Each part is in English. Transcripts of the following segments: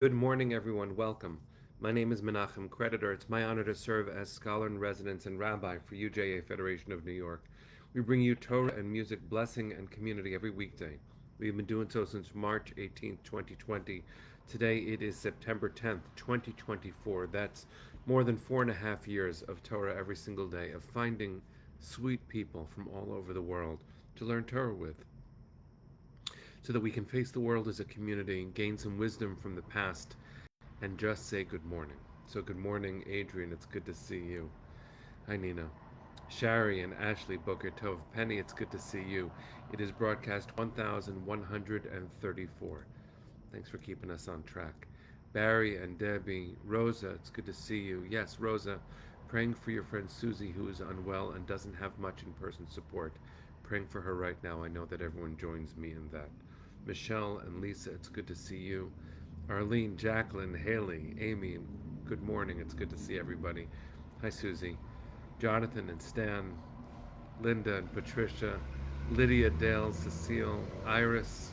Good morning, everyone. Welcome. My name is Menachem Creditor. It's my honor to serve as scholar in residence and rabbi for UJA Federation of New York. We bring you Torah and music, blessing, and community every weekday. We've been doing so since March 18th, 2020. Today it is September 10th, 2024. That's more than 4.5 years of Torah every single day, of finding sweet people from all over the world to learn Torah with, so that we can face the world as a community, gain some wisdom from the past, and just say good morning. So, good morning, Adrian. It's good to see you. Hi, Nina. Shari and Ashley, Boker Tov. Penny, it's good to see you. It is broadcast 1134. Thanks for keeping us on track. Barry and Debbie. Rosa, it's good to see you. Yes, Rosa, praying for your friend Susie, who is unwell and doesn't have much in person support. Praying for her right now. I know that everyone joins me in that. Michelle and Lisa, it's good to see you. Arlene, Jacqueline, Haley, Amy, good morning. It's good to see everybody. Hi, Susie. Jonathan and Stan, Linda and Patricia, Lydia, Dale, Cecile, Iris.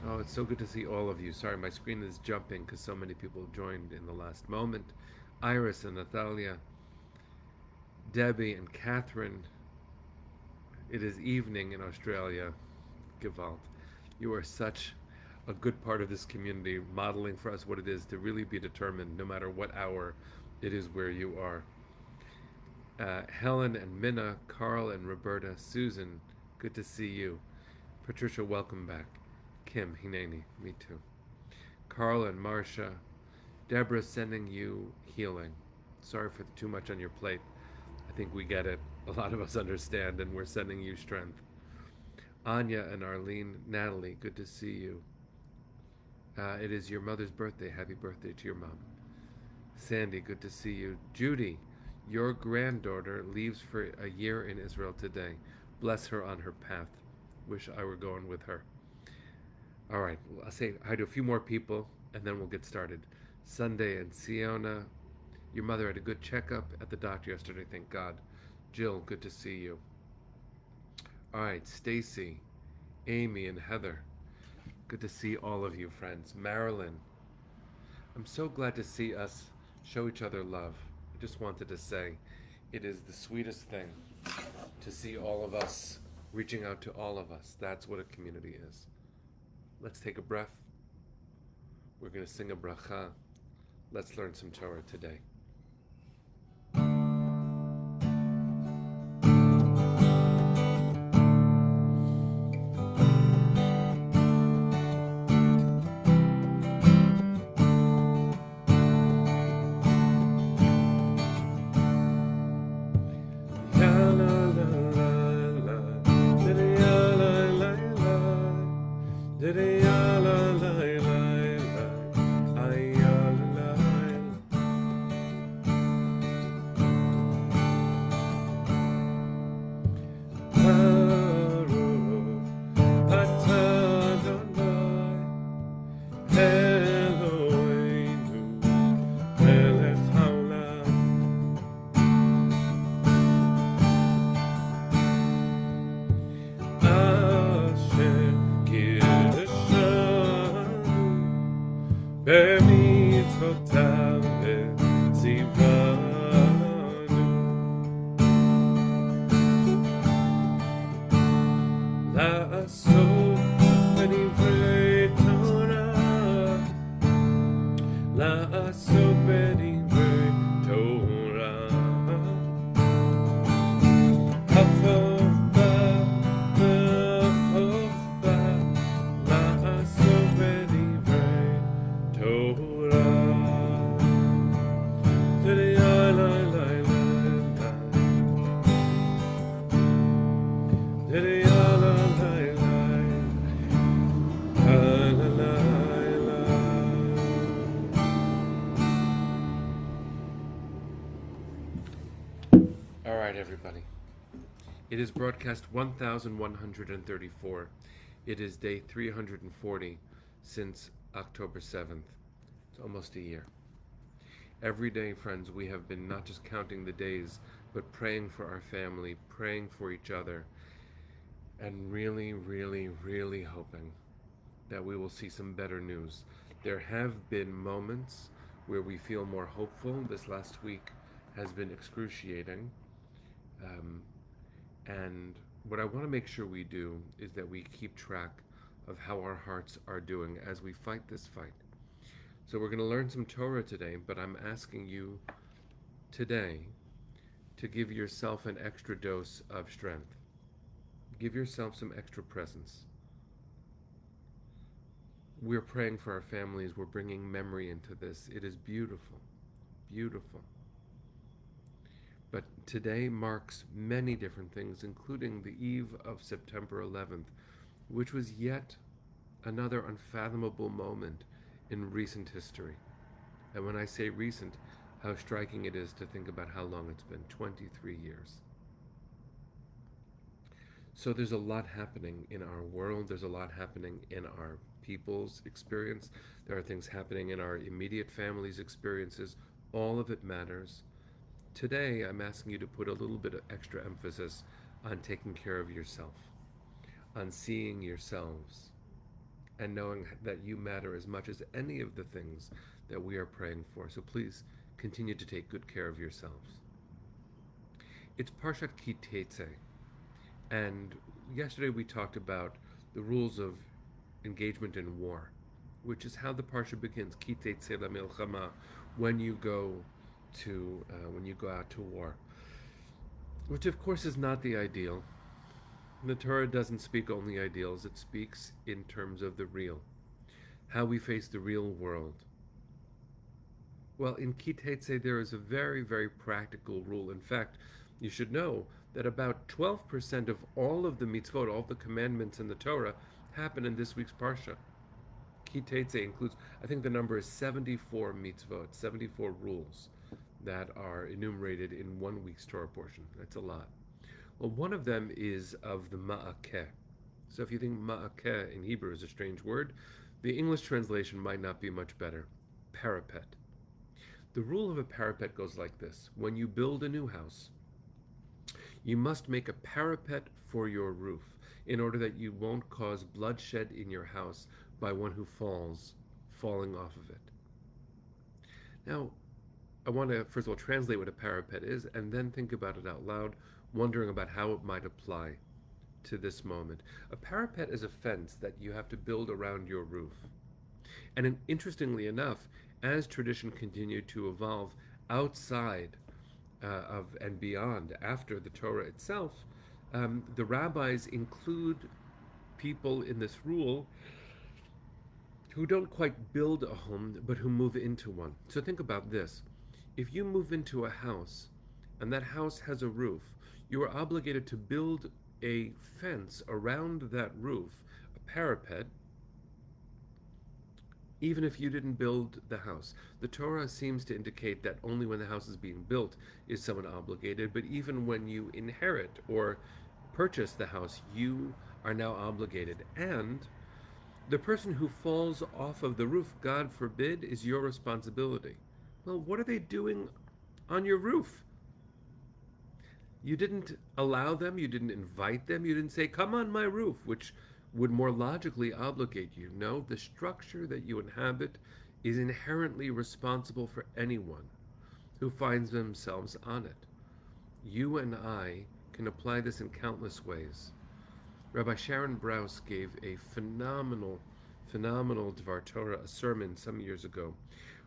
Oh, it's so good to see all of you. Sorry, my screen is jumping because so many people joined in the last moment. Iris and Natalia, Debbie and Catherine. It is evening in Australia. Gewalt. You are such a good part of this community, modeling for us what it is to really be determined, no matter what hour it is where you are. Helen and Minna, Carl and Roberta, Susan, good to see you. Patricia, welcome back. Kim, Hineni, me too. Carl and Marcia, Deborah, sending you healing. Sorry for too much on your plate. I think we get it. A lot of us understand, and we're sending you strength. Anya and Arlene, Natalie, good to see you. It is your mother's birthday. Happy birthday to your mom. Sandy, good to see you. Judy, your granddaughter leaves for a year in Israel today. Bless her on her path. Wish I were going with her. All right, I'll say hi to a few more people, and then we'll get started. Sunday and Siona, your mother had a good checkup at the doctor yesterday, thank God. Jill, good to see you. All right, Stacy, Amy, and Heather. Good to see all of you, friends. Marilyn, I'm so glad to see us show each other love. I just wanted to say it is the sweetest thing to see all of us reaching out to all of us. That's what a community is. Let's take a breath. We're going to sing a bracha. Let's learn some Torah today. All right, everybody. It is broadcast 1134. It is day 340 since October 7th. It's almost a year. Every day, friends, we have been not just counting the days, but praying for our family, praying for each other, and really, really, really hoping that we will see some better news. There have been moments where we feel more hopeful. This last week has been excruciating. Um, and what I want to make sure we do is that we keep track of how our hearts are doing as we fight this fight. So we're going to learn some Torah today, but I'm asking you today to give yourself an extra dose of strength. Give yourself some extra presence. We're praying for our families. We're bringing memory into this. It is beautiful, beautiful. But today marks many different things, including the eve of September 11th, which was yet another unfathomable moment in recent history. And when I say recent, how striking it is to think about how long it's been 23 years. So there's a lot happening in our world, there's a lot happening in our people's experience, there are things happening in our immediate family's experiences. All of it matters. Today, I'm asking you to put a little bit of extra emphasis on taking care of yourself, on seeing yourselves, and knowing that you matter as much as any of the things that we are praying for. So please continue to take good care of yourselves. It's Parshat Ki Teitzei, and yesterday we talked about the rules of engagement in war, which is how the Parsha begins, Ki Teitzei LaMilchama, when you go out to war, which of course is not the ideal. The Torah doesn't speak only ideals, it speaks in terms of the real, how we face the real world. Well, in Ki Teitzei there is a very, very practical rule. In fact, you should know that about 12% of all of the mitzvot, all of the commandments in the Torah, happen in this week's Parsha. Ki Teitzei includes, I think the number is 74 mitzvot, 74 rules that are enumerated in 1 week's Torah portion. That's a lot. Well, one of them is of the Ma'akeh. So if you think Ma'akeh in Hebrew is a strange word, the English translation might not be much better. Parapet. The rule of a parapet goes like this. When you build a new house, you must make a parapet for your roof in order that you won't cause bloodshed in your house by one who falling off of it. Now, I want to first of all translate what a parapet is and then think about it out loud, wondering about how it might apply to this moment. A parapet is a fence that you have to build around your roof. And interestingly enough, as tradition continued to evolve outside of and beyond after the Torah itself, the rabbis include people in this rule who don't quite build a home, but who move into one. So think about this. If you move into a house and that house has a roof, you are obligated to build a fence around that roof, a parapet, even if you didn't build the house. The Torah seems to indicate that only when the house is being built is someone obligated, but even when you inherit or purchase the house, you are now obligated. And the person who falls off of the roof, God forbid, is your responsibility. Well, what are they doing on your roof? You didn't allow them, you didn't invite them, you didn't say, come on my roof, which would more logically obligate you. No, the structure that you inhabit is inherently responsible for anyone who finds themselves on it. You and I can apply this in countless ways. Rabbi Sharon Brous gave a phenomenal Dvar Torah, a sermon some years ago,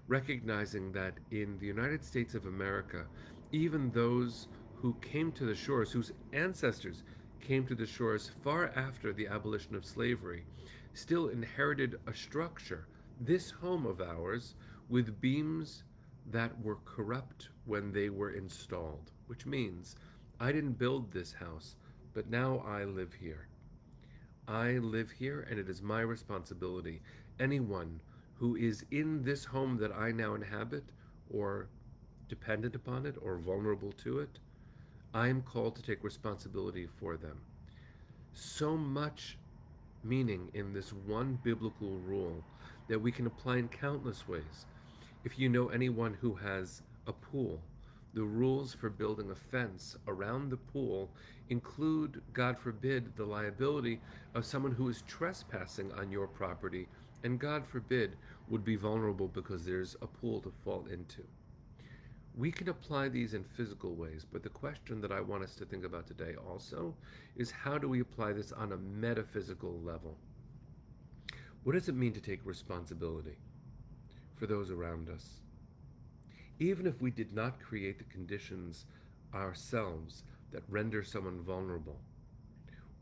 recognizing that in the United States of America, even those who came to the shores, whose ancestors came to the shores far after the abolition of slavery, still inherited a structure, this home of ours, with beams that were corrupt when they were installed, which means I didn't build this house, but now I live here. I live here, and it is my responsibility. Anyone who is in this home that I now inhabit, or dependent upon it, or vulnerable to it, I am called to take responsibility for them. So much meaning in this one biblical rule that we can apply in countless ways. If you know anyone who has a pool, the rules for building a fence around the pool include, God forbid, the liability of someone who is trespassing on your property, and God forbid, would be vulnerable because there's a pool to fall into. We can apply these in physical ways, but the question that I want us to think about today also is, how do we apply this on a metaphysical level? What does it mean to take responsibility for those around us? Even if we did not create the conditions ourselves that render someone vulnerable,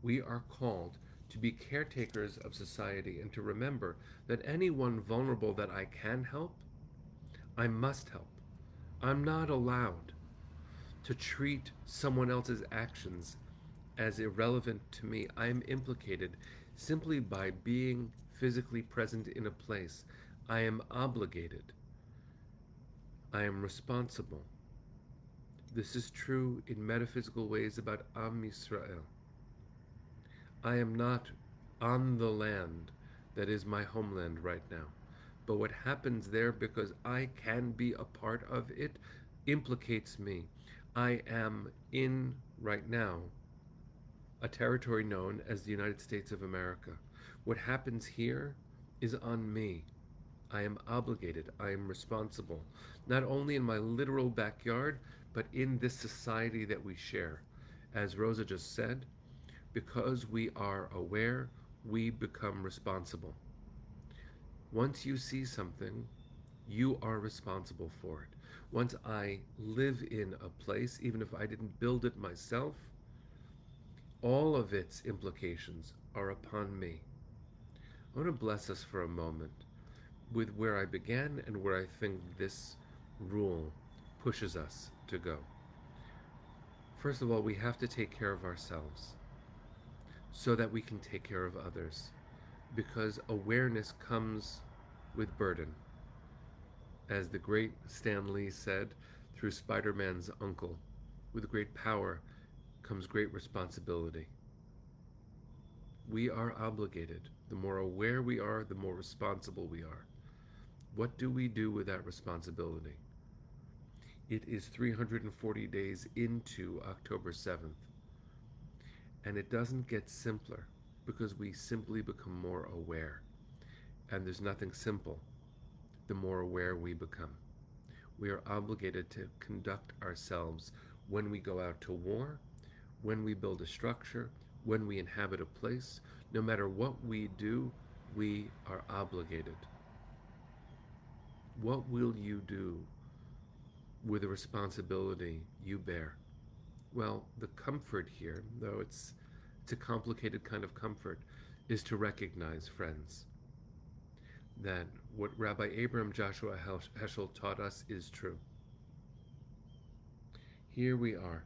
we are called to be caretakers of society and to remember that anyone vulnerable that I can help, I must help. I'm not allowed to treat someone else's actions as irrelevant to me. I'm implicated simply by being physically present in a place. I am obligated. I am responsible. This is true in metaphysical ways about Am Yisrael. I am not on the land that is my homeland right now. But what happens there, because I can be a part of it, implicates me. I am in, right now, a territory known as the United States of America. What happens here is on me. I am obligated. I am responsible, not only in my literal backyard, but in this society that we share. As Rosa just said, because we are aware, we become responsible. Once you see something, you are responsible for it. Once I live in a place, even if I didn't build it myself, all of its implications are upon me. I want to bless us for a moment with where I began and where I think this rule pushes us to go. First of all, we have to take care of ourselves so that we can take care of others, because awareness comes with burden. As the great Stan Lee said through Spider-Man's uncle, with great power comes great responsibility. We are obligated. The more aware we are, the more responsible we are. What do we do with that responsibility? It is 340 days into October 7th. And it doesn't get simpler because we simply become more aware. And there's nothing simple the more aware we become. We are obligated to conduct ourselves when we go out to war, when we build a structure, when we inhabit a place. No matter what we do, we are obligated. What will you do with the responsibility you bear? Well, the comfort here, though it's a complicated kind of comfort, is to recognize, friends, that what Rabbi Abraham Joshua Heschel taught us is true. Here we are,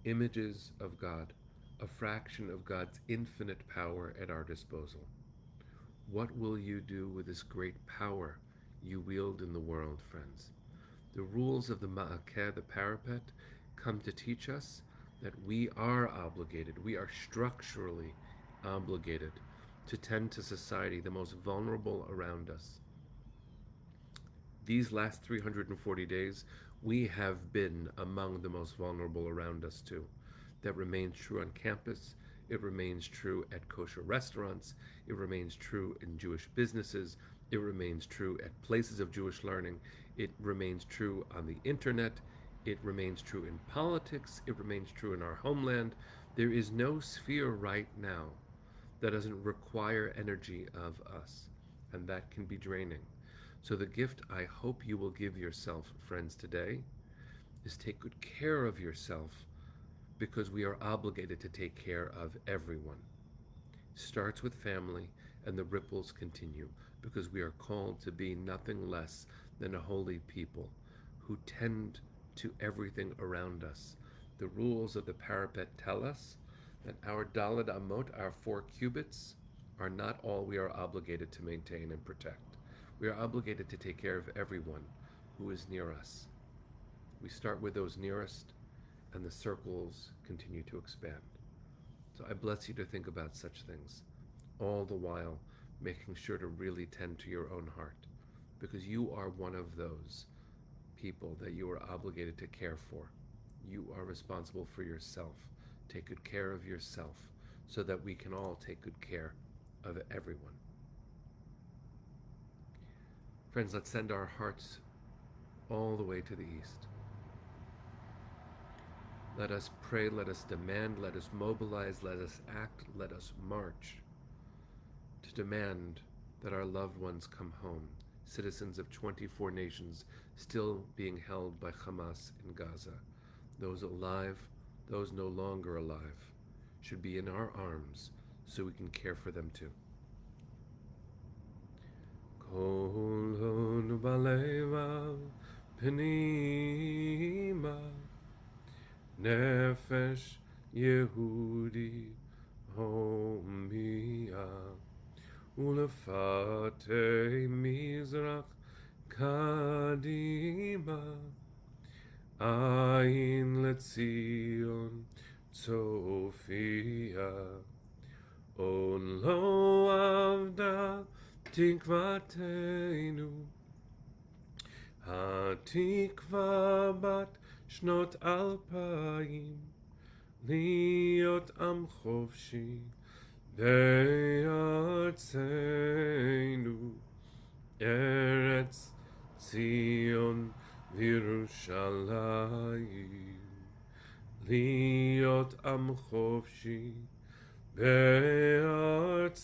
images of God, a fraction of God's infinite power at our disposal. What will you do with this great power you wield in the world, friends? The rules of the Ma'akeh, the parapet, come to teach us that we are obligated, we are structurally obligated to tend to society, the most vulnerable around us. These last 340 days, we have been among the most vulnerable around us too. That remains true on campus, it remains true at kosher restaurants, it remains true in Jewish businesses, it remains true at places of Jewish learning, it remains true on the internet, it remains true in politics, it remains true in our homeland. There is no sphere right now that doesn't require energy of us, and that can be draining. So the gift I hope you will give yourself, friends, today is take good care of yourself, because we are obligated to take care of everyone. It starts with family, and the ripples continue, because we are called to be nothing less than a holy people who tend to everything around us. The rules of the parapet tell us that our Daled Amot, our 4 cubits, are not all we are obligated to maintain and protect. We are obligated to take care of everyone who is near us. We start with those nearest, and the circles continue to expand. So I bless you to think about such things, all the while making sure to really tend to your own heart, because you are one of those people that you are obligated to care for. You are responsible for yourself. Take good care of yourself so that we can all take good care of everyone. Friends, let's send our hearts all the way to the east. Let us pray, let us demand, let us mobilize, let us act, let us march to demand that our loved ones come home, citizens of 24 nations still being held by Hamas in Gaza. Those alive, those no longer alive, should be in our arms so we can care for them too. Kol hod balevav pnima nefesh Yehudi homia ulefate mizrach kadima ayin letzion tzofia on lo avda tikvateinu hatikva bat shnot alpayim להיות עם חופשי בארצנו ארץ ציון וירושלים להיות עם חופשי בארצנו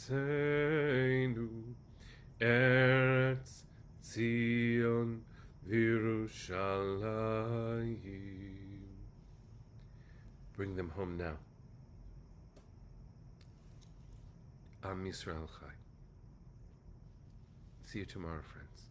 ארץ ציון וירושלים. Bring them home now. Am Yisrael Chai. See you tomorrow, friends.